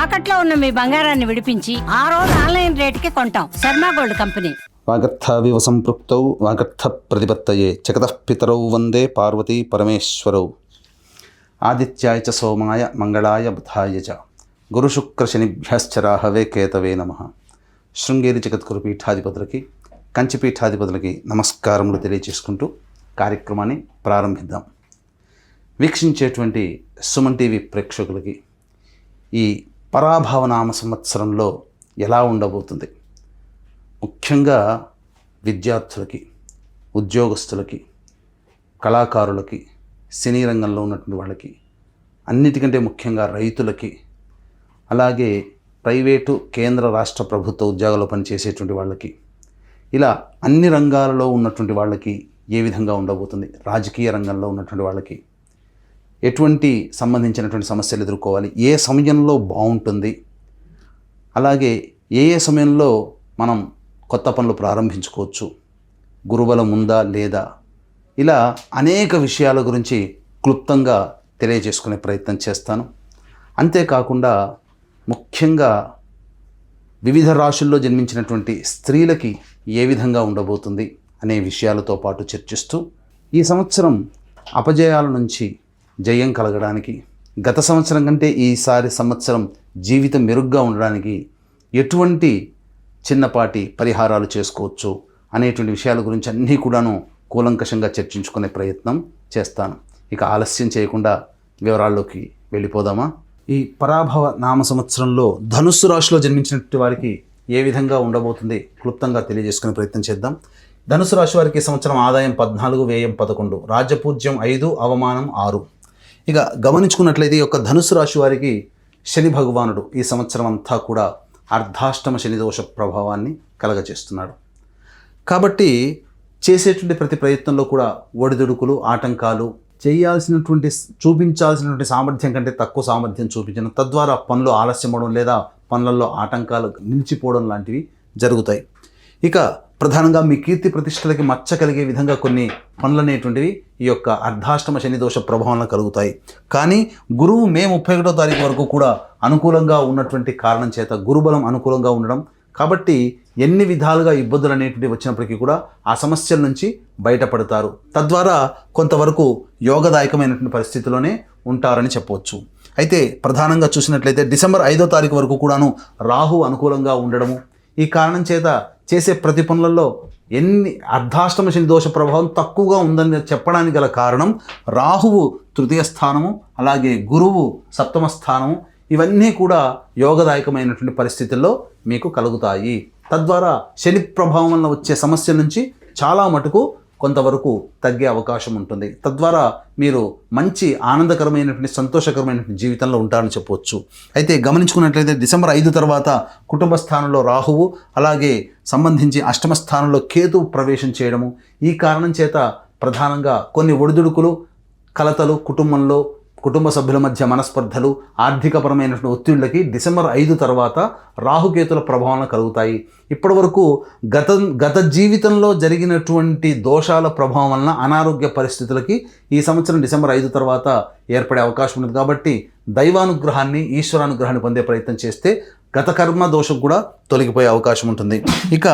తాకట్లో ఉన్న మీ బంగారాన్ని విడిపించి ఆ రోజు ఆన్లైన్ రేటుకి కొంటాం. Sharma gold company. వాగర్థావివ సంపృక్తౌ వాగర్థ ప్రతిపత్తయే జగతః పితరౌ వందే పార్వతీ పరమేశ్వరౌ. ఆదిత్యాయ చ సోమాయ మంగళాయ బుధాయ చ గురుశుక్రశనిభ్యశ్చ రాహవే కేతవే నమః. శృంగేరి జగద్గురు పీఠాధిపతులకి, కంచి పీఠాధిపతులకి నమస్కారములు తెలియజేసుకుంటూ కార్యక్రమాన్ని ప్రారంభిద్దాం. వీక్షించేటువంటి సుమన్ టీవీ ప్రేక్షకులకి ఈ పరాభవనామ సంవత్సరంలో ఎలా ఉండబోతుంది, ముఖ్యంగా విద్యార్థులకి, ఉద్యోగస్తులకి, కళాకారులకి, సినీ రంగంలో ఉన్నటువంటి వాళ్ళకి, అన్నిటికంటే ముఖ్యంగా రైతులకి, అలాగే ప్రైవేటు కేంద్ర రాష్ట్ర ప్రభుత్వ ఉద్యోగాల్లో పనిచేసేటువంటి వాళ్ళకి, ఇలా అన్ని రంగాలలో ఉన్నటువంటి వాళ్ళకి ఏ విధంగా ఉండబోతుంది, రాజకీయ రంగంలో ఉన్నటువంటి వాళ్ళకి ఎటువంటి సంబంధించినటువంటి సమస్యలు ఎదుర్కోవాలి, ఏ సమయంలో బాగుంటుంది, అలాగే ఏ సమయంలో మనం కొత్త పనులు ప్రారంభించుకోవచ్చు, గురుబలం ఉందా లేదా, ఇలా అనేక విషయాల గురించి క్లుప్తంగా తెలియజేసుకునే ప్రయత్నం చేస్తాను. అంతేకాకుండా ముఖ్యంగా వివిధ రాశుల్లో జన్మించినటువంటి స్త్రీలకి ఏ విధంగా ఉండబోతుంది అనే విషయాలతో పాటు చర్చిస్తూ ఈ సంవత్సరం అపజయాల నుంచి జయం కలగడానికి, గత సంవత్సరం కంటే ఈసారి సంవత్సరం జీవితం మెరుగ్గా ఉండడానికి ఎటువంటి చిన్నపాటి పరిహారాలు చేసుకోవచ్చు అనేటువంటి విషయాల గురించి అన్నీ కూడాను కూలంకషంగా చర్చించుకునే ప్రయత్నం చేస్తాను. ఇక ఆలస్యం చేయకుండా వివరాల్లోకి వెళ్ళిపోదామా. ఈ పరాభవ నామ సంవత్సరంలో ధనుస్సు రాశిలో జన్మించినటువంటి వారికి ఏ విధంగా ఉండబోతుంది క్లుప్తంగా తెలియజేసుకునే ప్రయత్నం చేద్దాం. ధనుసు రాశి వారికి ఈ సంవత్సరం ఆదాయం 14, వ్యయం 11, రాజ్యపూజ్యం 5, అవమానం 6. ఇక గమనించుకున్నట్లయితే ఈ యొక్క ధనుసు రాశి వారికి శని భగవానుడు ఈ సంవత్సరం అంతా కూడా అర్ధాష్టమ శని దోష ప్రభావాన్ని కలగజేస్తున్నాడు. కాబట్టి చేసేటువంటి ప్రతి ప్రయత్నంలో కూడా ఒడిదుడుకులు, ఆటంకాలు, చూపించాల్సినటువంటి సామర్థ్యం కంటే తక్కువ సామర్థ్యం చూపించడం, తద్వారా పనులు ఆలస్యం అవడం లేదా పనులలో ఆటంకాలు నిలిచిపోవడం లాంటివి జరుగుతాయి. ఇక ప్రధానంగా మీ కీర్తి ప్రతిష్టలకి మచ్చ కలిగే విధంగా కొన్ని పనులు అనేటువంటివి ఈ యొక్క అర్ధాష్టమ శని దోష ప్రభావంలో కలుగుతాయి. కానీ గురువు మే 31వ తారీఖు వరకు కూడా అనుకూలంగా ఉన్నటువంటి కారణం చేత, గురుబలం అనుకూలంగా ఉండడం కాబట్టి ఎన్ని విధాలుగా ఇబ్బందులు అనేటువంటివి వచ్చినప్పటికీ కూడా ఆ సమస్యల నుంచి బయటపడతారు. తద్వారా కొంతవరకు యోగదాయకమైనటువంటి పరిస్థితిలోనే ఉంటారని చెప్పవచ్చు. అయితే ప్రధానంగా చూసినట్లయితే డిసెంబర్ 5వ తారీఖు వరకు కూడాను రాహు అనుకూలంగా ఉండడము, ఈ కారణం చేత చేసే ప్రతి పనులలో అర్ధాష్టమ శని దోష ప్రభావం తక్కువగా ఉందని చెప్పడానికి గల కారణం రాహువు తృతీయ స్థానము, అలాగే గురువు సప్తమ స్థానము, ఇవన్నీ కూడా యోగదాయకమైనటువంటి పరిస్థితుల్లో మీకు కలుగుతాయి. తద్వారా శని ప్రభావం వల్ల వచ్చే సమస్యల నుంచి చాలా మటుకు కొంతవరకు తగ్గే అవకాశం ఉంటుంది. తద్వారా మీరు మంచి ఆనందకరమైనటువంటి, సంతోషకరమైనటువంటి జీవితంలో ఉంటారని చెప్పవచ్చు. అయితే గమనించుకున్నట్లయితే డిసెంబర్ 5 తర్వాత కుటుంబ స్థానంలో రాహువు, అలాగే సంబంధించి అష్టమ స్థానంలో కేతువు ప్రవేశం చేయడము, ఈ కారణం చేత ప్రధానంగా కొన్ని ఒడిదుడుకులు, కలతలు, కుటుంబ సభ్యుల మధ్య మనస్పర్ధలు, ఆర్థికపరమైనటువంటి ఒత్తిళ్లకి డిసెంబర్ 5 తర్వాత రాహుకేతుల ప్రభావం కలుగుతాయి. ఇప్పటి వరకు గత జీవితంలో జరిగినటువంటి దోషాల ప్రభావం వలన అనారోగ్య పరిస్థితులకి ఈ సంవత్సరం డిసెంబర్ 5 తర్వాత ఏర్పడే అవకాశం ఉంది. కాబట్టి దైవానుగ్రహాన్ని, ఈశ్వరానుగ్రహాన్ని పొందే ప్రయత్నం చేస్తే గత కర్మ దోషం కూడా తొలగిపోయే అవకాశం ఉంటుంది. ఇక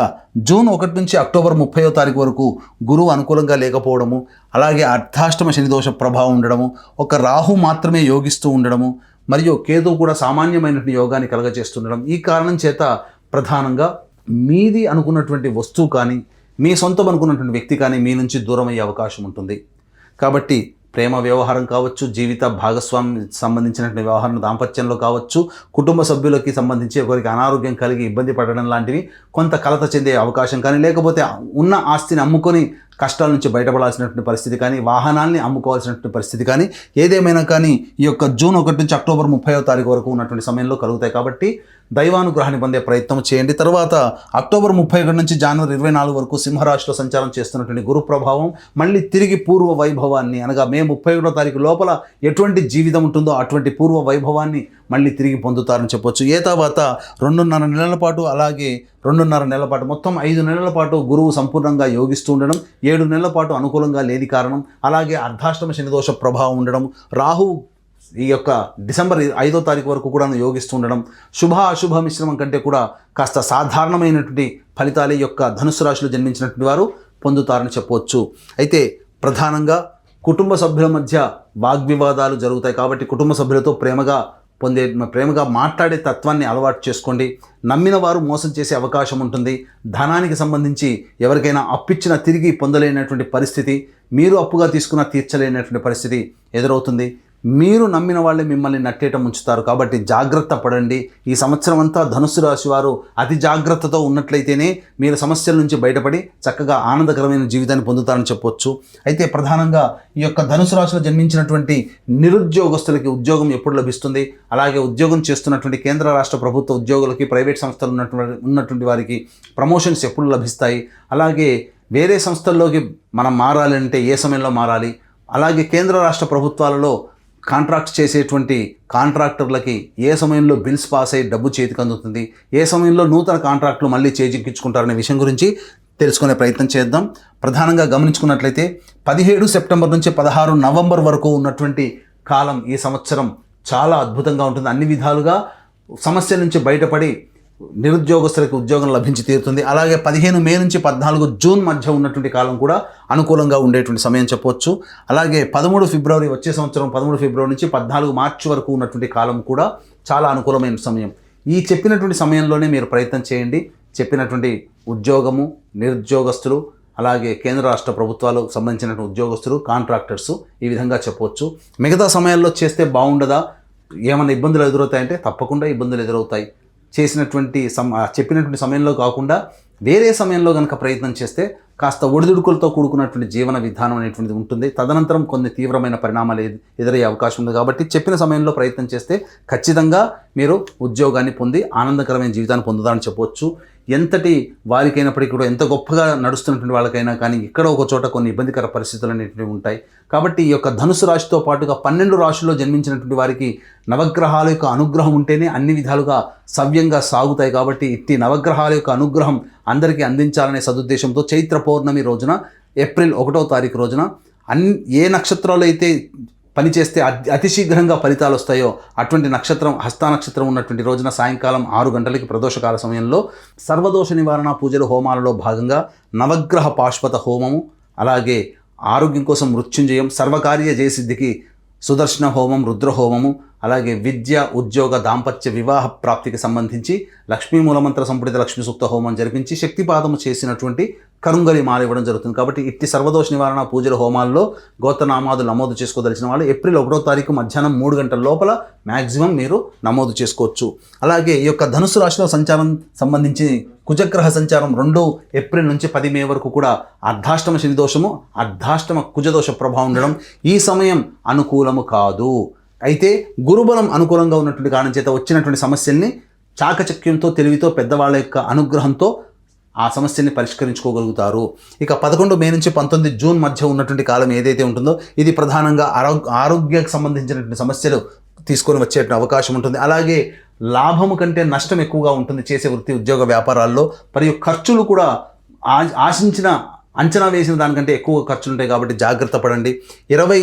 జూన్ 1 నుంచి అక్టోబర్ 30వ తారీఖు వరకు గురువు అనుకూలంగా లేకపోవడము, అలాగే అర్ధాష్టమ శని దోష ప్రభావం ఉండడము, ఒక రాహు మాత్రమే యోగిస్తూ ఉండడము, మరియు కేతువు కూడా సామాన్యమైనటువంటి యోగాన్ని కలగజేస్తుండడం, ఈ కారణం చేత ప్రధానంగా మీది అనుకున్నటువంటి వస్తువు కానీ, మీ సొంతం అనుకున్నటువంటి వ్యక్తి కానీ మీ నుంచి దూరం అయ్యే అవకాశం ఉంటుంది. కాబట్టి ప్రేమ వ్యవహారం కావచ్చు, జీవిత భాగస్వామి సంబంధించినటువంటి వ్యవహారం, దాంపత్యంలో కావచ్చు, కుటుంబ సభ్యులకి సంబంధించి ఒకరికి అనారోగ్యం కలిగి ఇబ్బంది పడడం లాంటివి కొంత కలత చెందే అవకాశం కానీ, లేకపోతే ఉన్న ఆస్తిని అమ్ముకొని కష్టాల నుంచి బయటపడాల్సినటువంటి పరిస్థితి కానీ, వాహనాల్ని అమ్ముకోవాల్సినటువంటి పరిస్థితి కానీ, ఏదేమైనా కానీ ఈ యొక్క జూన్ 1 నుంచి అక్టోబర్ 30వ తారీఖు వరకు ఉన్నటువంటి సమయంలో కలుగుతాయి. కాబట్టి దైవానుగ్రహాన్ని పొందే ప్రయత్నం చేయండి. తర్వాత అక్టోబర్ 31 నుంచి జనవరి 24 వరకు సింహరాశిలో సంచారం చేస్తున్నటువంటి గురు ప్రభావం మళ్ళీ తిరిగి పూర్వ వైభవాన్ని, అనగా మే 31వ తారీఖు లోపల ఎటువంటి జీవితం ఉంటుందో అటువంటి పూర్వ వైభవాన్ని మళ్ళీ తిరిగి పొందుతారని చెప్పొచ్చు. ఏ తర్వాత 2.5 నెలల పాటు, అలాగే 2.5 నెలల పాటు, మొత్తం 5 నెలల పాటు గురువు సంపూర్ణంగా యోగిస్తూ ఉండడం, 7 నెలల పాటు అనుకూలంగా లేని కారణం, అలాగే అర్ధాష్టమ శని దోష ప్రభావం ఉండడం, రాహు ఈ యొక్క డిసెంబర్ 5వ తారీఖు వరకు కూడా యోగిస్తూ ఉండడం శుభ అశుభ మిశ్రమం కంటే కూడా కాస్త సాధారణమైనటువంటి ఫలితాలు ఈ యొక్క ధనుస్సు రాశిలో జన్మించినటువంటి వారు పొందుతారని చెప్పవచ్చు. అయితే ప్రధానంగా కుటుంబ సభ్యుల మధ్య వాగ్వివాదాలు జరుగుతాయి కాబట్టి కుటుంబ సభ్యులతో ప్రేమగా మాట్లాడే తత్వాన్ని అలవాటు చేసుకోండి. నమ్మిన వారు మోసం చేసే అవకాశం ఉంటుంది. ధనానికి సంబంధించి ఎవరికైనా అప్పిచ్చినా తిరిగి పొందలేనటువంటి పరిస్థితి, మీరు అప్పుగా తీసుకున్నా తీర్చలేనటువంటి పరిస్థితి ఎదురవుతుంది. మీరు నమ్మిన వాళ్ళే మిమ్మల్ని నట్టేట ఉంచుతారు కాబట్టి జాగ్రత్త పడండి. ఈ సంవత్సరం అంతా ధనుస్సు రాశి వారు అతి జాగ్రత్తతో ఉన్నట్లయితేనే మీరు సమస్యల నుంచి బయటపడి చక్కగా ఆనందకరమైన జీవితాన్ని పొందుతారని చెప్పొచ్చు. అయితే ప్రధానంగా ఈ యొక్క ధనుసు రాశిలో జన్మించినటువంటి నిరుద్యోగస్తులకి ఉద్యోగం ఎప్పుడు లభిస్తుంది, అలాగే ఉద్యోగం చేస్తున్నటువంటి కేంద్ర రాష్ట్ర ప్రభుత్వ ఉద్యోగులకి, ప్రైవేట్ సంస్థలు ఉన్నటువంటి వారికి ప్రమోషన్స్ ఎప్పుడు లభిస్తాయి, అలాగే వేరే సంస్థల్లోకి మనం మారాలంటే ఏ సమయంలో మారాలి, అలాగే కేంద్ర రాష్ట్ర ప్రభుత్వాలలో కాంట్రాక్ట్స్ చేసేటువంటి కాంట్రాక్టర్లకి ఏ సమయంలో బిల్స్ పాస్ అయ్యి డబ్బు చేతికి అందుతుంది, ఏ సమయంలో నూతన కాంట్రాక్టులు మళ్ళీ చేజిక్కించుకుంటారనే విషయం గురించి తెలుసుకునే ప్రయత్నం చేద్దాం. ప్రధానంగా గమనించుకున్నట్లయితే 17 సెప్టెంబర్ నుంచి 16 నవంబర్ వరకు ఉన్నటువంటి కాలం ఈ సంవత్సరం చాలా అద్భుతంగా ఉంటుంది. అన్ని విధాలుగా సమస్య నుంచి బయటపడి నిరుద్యోగస్తులకు ఉద్యోగం లభించి తీరుతుంది. అలాగే 15 మే నుంచి 14 జూన్ మధ్య ఉన్నటువంటి కాలం కూడా అనుకూలంగా ఉండేటువంటి సమయం చెప్పవచ్చు. అలాగే 13 ఫిబ్రవరి వచ్చే సంవత్సరం 13 ఫిబ్రవరి నుంచి 14 మార్చి వరకు ఉన్నటువంటి కాలం కూడా చాలా అనుకూలమైన సమయం. ఈ చెప్పినటువంటి సమయంలోనే మీరు ప్రయత్నం చేయండి. చెప్పినటువంటి ఉద్యోగము, నిరుద్యోగస్తులు, అలాగే కేంద్ర రాష్ట్ర ప్రభుత్వాలకు సంబంధించినటువంటి ఉద్యోగస్తులు, కాంట్రాక్టర్సు, ఈ విధంగా చెప్పవచ్చు. మిగతా సమయాల్లో చేస్తే బాగుండదా, ఏమైనా ఇబ్బందులు ఎదురవుతాయంటే తప్పకుండా ఇబ్బందులు ఎదురవుతాయి. చెప్పినటువంటి సమయంలో కాకుండా వేరే సమయంలో కనుక ప్రయత్నం చేస్తే కాస్త ఒడిదుడుకులతో కూడుకున్నటువంటి జీవన విధానం అనేటువంటిది ఉంటుంది. తదనంతరం కొన్ని తీవ్రమైన పరిణామాలు ఎదురయ్యే అవకాశం ఉంది. కాబట్టి చెప్పిన సమయంలో ప్రయత్నం చేస్తే ఖచ్చితంగా మీరు ఉద్యోగాన్ని పొంది ఆనందకరమైన జీవితాన్ని పొందుతారని చెప్పవచ్చు. ఎంతటి వారికైనప్పటికీ కూడా, ఎంత గొప్పగా నడుస్తున్నటువంటి వాళ్ళకైనా కానీ ఇక్కడ ఒక చోట కొన్ని ఇబ్బందికర పరిస్థితులు అనేటువంటివి ఉంటాయి. కాబట్టి ఈ యొక్క ధనుసు రాశితో పాటుగా 12 రాశుల్లో జన్మించినటువంటి వారికి నవగ్రహాల యొక్క అనుగ్రహం ఉంటేనే అన్ని విధాలుగా సవ్యంగా సాగుతాయి. కాబట్టి ఇట్టి నవగ్రహాల యొక్క అనుగ్రహం అందరికీ అందించాలనే సదుద్దేశంతో చైత్ర పౌర్ణమి రోజున, ఏప్రిల్ 1వ తారీఖు రోజున ఏ నక్షత్రాలు అయితే పనిచేస్తే అతి శీఘ్రంగా ఫలితాలు వస్తాయో అటువంటి నక్షత్రం హస్త నక్షత్రం ఉన్నటువంటి రోజున సాయంకాలం 6 గంటలకి ప్రదోషకాల సమయంలో సర్వదోష నివారణ పూజలు హోమాలలో భాగంగా నవగ్రహ పాశుపత హోమము, అలాగే ఆరోగ్యం కోసం మృత్యుంజయం, సర్వకార్య జయసిద్ధికి సుదర్శన హోమం, రుద్ర హోమము, అలాగే విద్య, ఉద్యోగ, దాంపత్య, వివాహ ప్రాప్తికి సంబంధించి లక్ష్మీ మూలమంత్ర సంపుటిత లక్ష్మీ సూక్త హోమం జరిపించి శక్తిపాదము చేసినటువంటి కరుంగలి మాల ఇవ్వడం జరుగుతుంది. కాబట్టి ఇట్టి సర్వదోష నివారణ పూజల హోమాల్లో గోత్రనామాదులు నమోదు చేసుకోదలిచిన వాళ్ళు ఏప్రిల్ 1వ తారీఖు మధ్యాహ్నం 3 గంటల లోపల మ్యాక్సిమం మీరు నమోదు చేసుకోవచ్చు. అలాగే ఈ యొక్క ధనుసు రాశిలో సంచారం సంబంధించి కుజగ్రహ సంచారం 2 ఏప్రిల్ నుంచి 10 మే వరకు కూడా అర్ధాష్టమ శని దోషము, అర్ధాష్టమ కుజదోష ప్రభావం ఉండడం ఈ సమయం అనుకూలము కాదు. అయితే గురుబలం అనుకూలంగా ఉన్నటువంటి కారణం చేత వచ్చినటువంటి సమస్యల్ని చాకచక్యంతో, తెలివితో, పెద్దవాళ్ళ యొక్క అనుగ్రహంతో ఆ సమస్యని పరిష్కరించుకోగలుగుతారు. ఇక 11 మే నుంచి 19 జూన్ మధ్య ఉన్నటువంటి కాలం ఏదైతే ఉంటుందో ఇది ప్రధానంగా ఆరోగ్యానికి సంబంధించినటువంటి సమస్యలు తీసుకొని వచ్చే అవకాశం ఉంటుంది. అలాగే లాభము కంటే నష్టం ఎక్కువగా ఉంటుంది చేసే వృత్తి, ఉద్యోగ, వ్యాపారాల్లో. మరియు ఖర్చులు కూడా ఆశించిన, అంచనా వేసిన దానికంటే ఎక్కువ ఖర్చులు ఉంటాయి కాబట్టి జాగ్రత్త పడండి. 20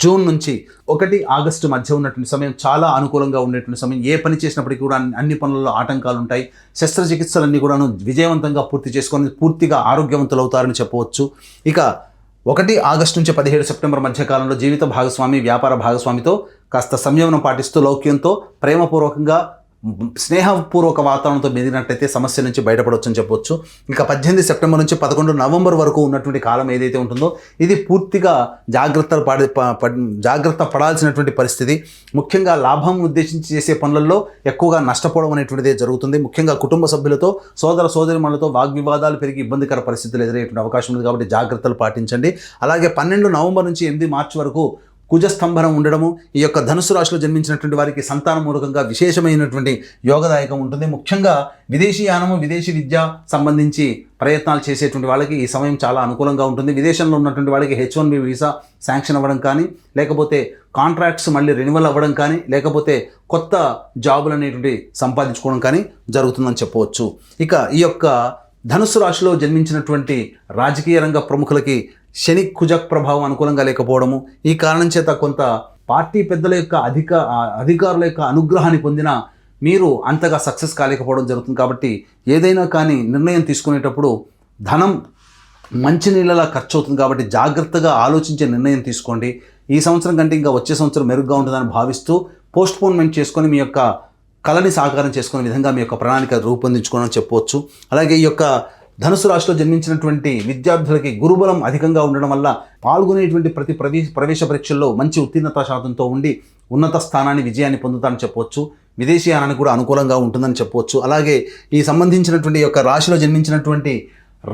జూన్ నుంచి 1 ఆగస్టు మధ్య ఉన్నటువంటి సమయం చాలా అనుకూలంగా ఉండేటువంటి సమయం. ఏ పని చేసినప్పటికీ కూడా అన్ని పనుల్లో ఆటంకాలు ఉంటాయి. శస్త్రచికిత్సలన్నీ కూడాను విజయవంతంగా పూర్తి చేసుకొని పూర్తిగా ఆరోగ్యవంతులు అవుతారని చెప్పవచ్చు. ఇక 1 ఆగస్టు నుంచి 17 సెప్టెంబర్ మధ్యకాలంలో జీవిత భాగస్వామి, వ్యాపార భాగస్వామితో కాస్త సంయమనం పాటిస్తూ లౌక్యంతో ప్రేమపూర్వకంగా స్నేహపూర్వక వాతావరణంతో మెదిగినట్లయితే సమస్య నుంచి బయటపడవచ్చని చెప్పవచ్చు. ఇంకా 18 సెప్టెంబర్ నుంచి 11 నవంబర్ వరకు ఉన్నటువంటి కాలం ఏదైతే ఉంటుందో ఇది పూర్తిగా జాగ్రత్త పడాల్సినటువంటి పరిస్థితి. ముఖ్యంగా లాభం ఉద్దేశించి చేసే పనులలో ఎక్కువగా నష్టపోవడం అనేటువంటిదే జరుగుతుంది. ముఖ్యంగా కుటుంబ సభ్యులతో, సోదర సోదరిమణులతో వాగ్వివాదాలు పెరిగి ఇబ్బందికర పరిస్థితులు ఎదురయ్యేటువంటి అవకాశం ఉంది కాబట్టి జాగ్రత్తలు పాటించండి. అలాగే 12 నవంబర్ నుంచి 8 మార్చి వరకు కుజస్తంభనం ఉండడము ఈ యొక్క ధనుసు రాశిలో జన్మించినటువంటి వారికి సంతాన మూలకంగా విశేషమైనటువంటి యోగదాయకం ఉంటుంది. ముఖ్యంగా విదేశీయానము, విదేశీ విద్య సంబంధించి ప్రయత్నాలు చేసేటువంటి వాళ్ళకి ఈ సమయం చాలా అనుకూలంగా ఉంటుంది. విదేశంలో ఉన్నటువంటి వాళ్ళకి H1B వీసా శాంక్షన్ అవ్వడం కానీ, లేకపోతే కాంట్రాక్ట్స్ మళ్ళీ రెన్యువల్ అవ్వడం కానీ, లేకపోతే కొత్త జాబులు అనేటువంటి సంపాదించుకోవడం కానీ జరుగుతుందని చెప్పవచ్చు. ఇక ఈ యొక్క ధనుసు రాశిలో జన్మించినటువంటి రాజకీయ రంగ ప్రముఖులకి శని కుజ ప్రభావం అనుకూలంగా లేకపోవడము, ఈ కారణం చేత కొంత పార్టీ పెద్దల యొక్క అధికారుల యొక్క అనుగ్రహాన్ని పొందిన మీరు అంతగా సక్సెస్ కాలేకపోవడం జరుగుతుంది. కాబట్టి ఏదైనా కానీ నిర్ణయం తీసుకునేటప్పుడు ధనం మంచినీళ్ళలా ఖర్చు అవుతుంది. కాబట్టి జాగ్రత్తగా ఆలోచించే నిర్ణయం తీసుకోండి. ఈ సంవత్సరం కంటే ఇంకా వచ్చే సంవత్సరం మెరుగ్గా ఉంటుందని భావిస్తూ పోస్ట్పోన్మెంట్ చేసుకొని మీ యొక్క కళని సాకారం చేసుకునే విధంగా మీ యొక్క ప్రణాళిక రూపొందించుకోవడం చెప్పవచ్చు. అలాగే ఈ యొక్క ధనుసు రాశిలో జన్మించినటువంటి విద్యార్థులకి గురుబలం అధికంగా ఉండడం వల్ల పాల్గొనేటువంటి ప్రతి ప్రవేశ పరీక్షల్లో మంచి ఉత్తీర్ణత శాతంతో ఉండి ఉన్నత స్థానాన్ని విజయాన్ని పొందుతారని చెప్పవచ్చు. విదేశీయానానికి కూడా అనుకూలంగా ఉంటుందని చెప్పవచ్చు. అలాగే ఈ సంబంధించినటువంటి యొక్క రాశిలో జన్మించినటువంటి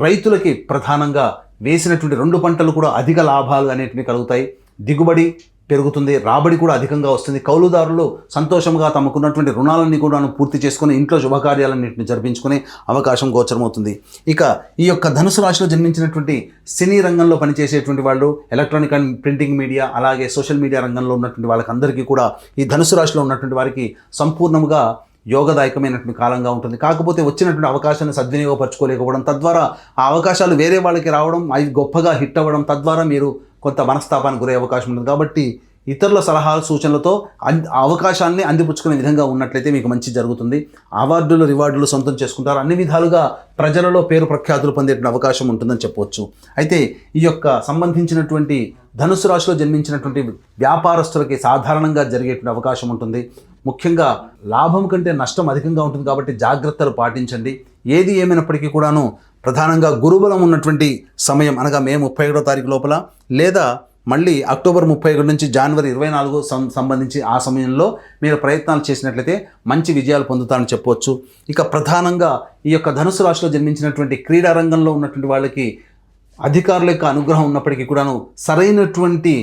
రైతులకి ప్రధానంగా వేసినటువంటి 2 పంటలు కూడా అధిక లాభాలు అనేటివి కలుగుతాయి. దిగుబడి పెరుగుతుంది, రాబడి కూడా అధికంగా వస్తుంది. కౌలుదారులు సంతోషంగా తమకున్నటువంటి రుణాలన్నీ కూడా పూర్తి చేసుకుని ఇంట్లో శుభకార్యాలన్నింటిని జరిపించుకునే అవకాశం గోచరమవుతుంది. ఇక ఈ యొక్క ధనుసు రాశిలో జన్మించినటువంటి సినీ రంగంలో పనిచేసేటువంటి వాళ్ళు, ఎలక్ట్రానిక్ అండ్ ప్రింటింగ్ మీడియా, అలాగే సోషల్ మీడియా రంగంలో ఉన్నటువంటి వాళ్ళకందరికీ కూడా ఈ ధనుసు రాశిలో ఉన్నటువంటి వారికి సంపూర్ణంగా యోగదాయకమైనటువంటి కాలంగా ఉంటుంది. కాకపోతే వచ్చినటువంటి అవకాశాన్ని సద్వినియోగపరచుకోలేకపోవడం, తద్వారా ఆ అవకాశాలు వేరే వాళ్ళకి రావడం, అవి గొప్పగా హిట్ అవ్వడం, తద్వారా మీరు కొంత మనస్తాపానికి గురే అవకాశం ఉంటుంది. కాబట్టి ఇతరుల సలహాలు సూచనలతో అవకాశాన్ని అందిపుచ్చుకునే విధంగా ఉన్నట్లయితే మీకు మంచి జరుగుతుంది. అవార్డులు రివార్డులు సొంతం చేసుకుంటారు. అన్ని విధాలుగా ప్రజలలో పేరు ప్రఖ్యాతులు పొందేటువంటి అవకాశం ఉంటుందని చెప్పవచ్చు. అయితే ఈ యొక్క సంబంధించినటువంటి ధనుసు రాశిలో జన్మించినటువంటి వ్యాపారస్తులకి సాధారణంగా జరిగేటువంటి అవకాశం ఉంటుంది. ముఖ్యంగా లాభం కంటే నష్టం అధికంగా ఉంటుంది. కాబట్టి జాగ్రత్తలు పాటించండి. ఏది ఏమైనప్పటికీ కూడాను ప్రధానంగా గురుబలం ఉన్నటువంటి సమయం అనగా మే 31వ తారీఖు లోపల లేదా మళ్ళీ అక్టోబర్ 31 నుంచి జనవరి 24 సంబంధించి ఆ సమయంలో మీరు ప్రయత్నాలు చేసినట్లయితే మంచి విజయాలు పొందుతారని చెప్పవచ్చు. ఇక ప్రధానంగా ఈ యొక్క ధనుసు రాశిలో జన్మించినటువంటి క్రీడా రంగంలో ఉన్నటువంటి వాళ్ళకి అధికారుల యొక్క అనుగ్రహం ఉన్నప్పటికీ కూడాను సరైనటువంటి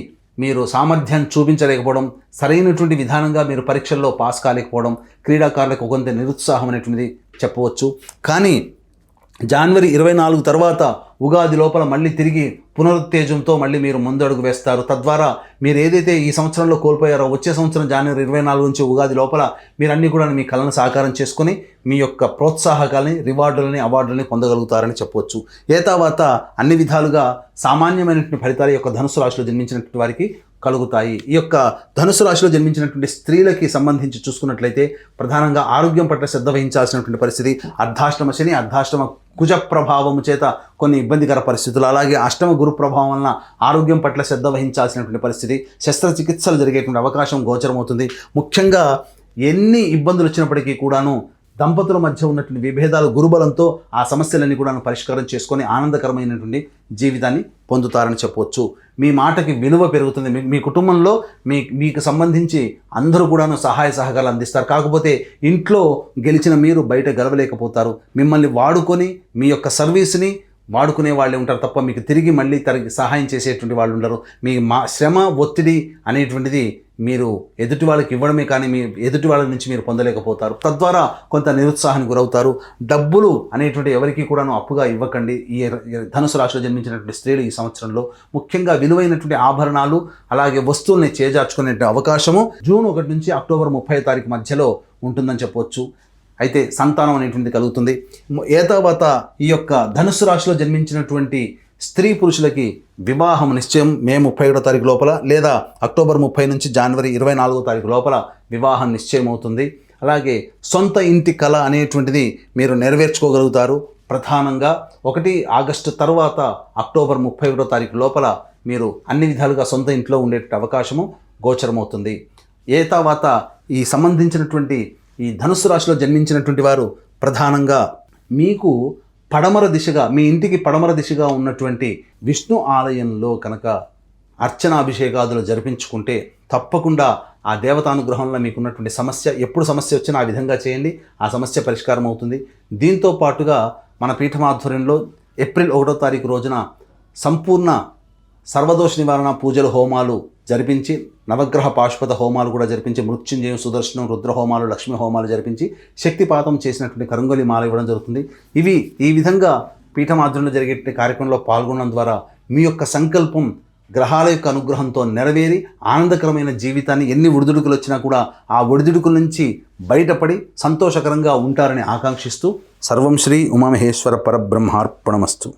మీరు సామర్థ్యాన్ని చూపించలేకపోవడం, సరైనటువంటి విధానంగా మీరు పరీక్షల్లో పాస్ కాలేకపోవడం క్రీడాకారులకు కొంత నిరుత్సాహం అనేటువంటిది చెప్పవచ్చు. కానీ జనవరి 24 తర్వాత ఉగాది లోపల మళ్ళీ తిరిగి పునరుత్తేజంతో మళ్ళీ మీరు ముందడుగు వేస్తారు. తద్వారా మీరు ఏదైతే ఈ సంవత్సరంలో కోల్పోయారో వచ్చే సంవత్సరం జనవరి 24 నుంచి ఉగాది లోపల మీరన్నీ కూడా మీ కళను సాకారం చేసుకొని మీ యొక్క ప్రోత్సాహకాలని, రివార్డులని, అవార్డులని పొందగలుగుతారని చెప్పవచ్చు. తర్వాత అన్ని విధాలుగా సామాన్యమైనటువంటి ఫలితాలు యొక్క ధనుసు రాశిలో జన్మించినటువంటి వారికి కలుగుతాయి. ఈ యొక్క ధనుసు రాశిలో జన్మించినటువంటి స్త్రీలకి సంబంధించి చూసుకున్నట్లయితే ప్రధానంగా ఆరోగ్యం పట్ల శ్రద్ధ వహించాల్సినటువంటి పరిస్థితి, అర్ధాష్టమ శని, అర్ధాష్టమ కుజ ప్రభావము చేత కొన్ని ఇబ్బందికర పరిస్థితులు, అలాగే అష్టమ గురు ప్రభావం వలన ఆరోగ్యం పట్ల శ్రద్ధ వహించాల్సినటువంటి పరిస్థితి, శస్త్రచికిత్సలు జరిగేటువంటి అవకాశం గోచరమవుతుంది. ముఖ్యంగా ఎన్ని ఇబ్బందులు వచ్చినప్పటికీ కూడాను దంపతుల మధ్య ఉన్నటువంటి విభేదాలు గురుబలంతో ఆ సమస్యలన్నీ కూడా పరిష్కారం చేసుకొని ఆనందకరమైనటువంటి జీవితాన్ని పొందుతారని చెప్పవచ్చు. మీ మాటకి విలువ పెరుగుతుంది. మీ కుటుంబంలో మీకు సంబంధించి అందరూ కూడాను సహాయ సహకారాలు అందిస్తారు. కాకపోతే ఇంట్లో గెలిచిన మీరు బయట గెలవలేకపోతారు. మిమ్మల్ని వాడుకొని మీ యొక్క సర్వీస్ని వాడుకునే వాళ్ళే ఉంటారు తప్ప మీకు తిరిగి మళ్ళీ సహాయం చేసేటువంటి వాళ్ళు ఉండరు. మీ శ్రమ, ఒత్తిడి అనేటువంటిది మీరు ఎదుటి వాళ్ళకి ఇవ్వడమే కానీ మీ ఎదుటి వాళ్ళ నుంచి మీరు పొందలేకపోతారు. తద్వారా కొంత నిరుత్సాహానికి గురవుతారు. డబ్బులు అనేటువంటి ఎవరికి కూడాను అప్పుగా ఇవ్వకండి. ఈ ధనుసు రాశిలో జన్మించినటువంటి స్త్రీలు ఈ సంవత్సరంలో ముఖ్యంగా విలువైనటువంటి ఆభరణాలు అలాగే వస్తువుల్ని చేజార్చుకునే అవకాశము జూన్ 1 నుంచి అక్టోబర్ 30వ తారీఖు మధ్యలో ఉంటుందని చెప్పవచ్చు. అయితే సంతానం అనేటువంటిది కలుగుతుంది. తర్వాత ఈ యొక్క ధనుసు రాశిలో జన్మించినటువంటి స్త్రీ పురుషులకి వివాహం నిశ్చయం మే 31వ తారీఖు లోపల లేదా అక్టోబర్ 30 నుంచి జనవరి 24వ తారీఖు లోపల వివాహం నిశ్చయం అవుతుంది. అలాగే సొంత ఇంటి కళ అనేటువంటిది మీరు నెరవేర్చుకోగలుగుతారు. ప్రధానంగా 1 ఆగస్టు తర్వాత అక్టోబర్ 31వ తారీఖు లోపల మీరు అన్ని విధాలుగా సొంత ఇంట్లో ఉండే అవకాశము గోచరమవుతుంది. తర్వాత ఈ సంబంధించినటువంటి ఈ ధనుసు రాశిలో జన్మించినటువంటి వారు ప్రధానంగా మీకు పడమర దిశగా మీ ఇంటికి పడమర దిశగా ఉన్నటువంటి విష్ణు ఆలయంలో కనుక అర్చనాభిషేకాదులు జరిపించుకుంటే తప్పకుండా ఆ దేవతానుగ్రహంలో మీకున్నటువంటి సమస్య ఎప్పుడు సమస్య వచ్చినా ఆ విధంగా చేయండి. ఆ సమస్య పరిష్కారం అవుతుంది. దీంతో పాటుగా మన పీఠమాధ్వర్యంలో ఏప్రిల్ 1వ తారీఖు రోజున సంపూర్ణ సర్వదోష నివారణ పూజలు, హోమాలు జరిపించి నవగ్రహ పాశుపత హోమాలు కూడా జరిపించి మృత్యుంజయం, సుదర్శనం, రుద్ర హోమాలు, లక్ష్మీ హోమాలు జరిపించి శక్తిపాతం చేసినటువంటి కరంగొలి మాల ఇవ్వడం జరుగుతుంది. ఈ విధంగా పీఠమాధ్వర్యంలో జరిగే కార్యక్రమంలో పాల్గొనడం ద్వారా మీ యొక్క సంకల్పం గ్రహాల యొక్క అనుగ్రహంతో నెరవేరి ఆనందకరమైన జీవితాన్ని ఎన్ని ఒడిదుడుకులు వచ్చినా కూడా ఆ ఒడిదుడుకుల నుంచి బయటపడి సంతోషకరంగా ఉంటారని ఆకాంక్షిస్తూ సర్వం శ్రీ ఉమామహేశ్వర పరబ్రహ్మార్పణమస్తు.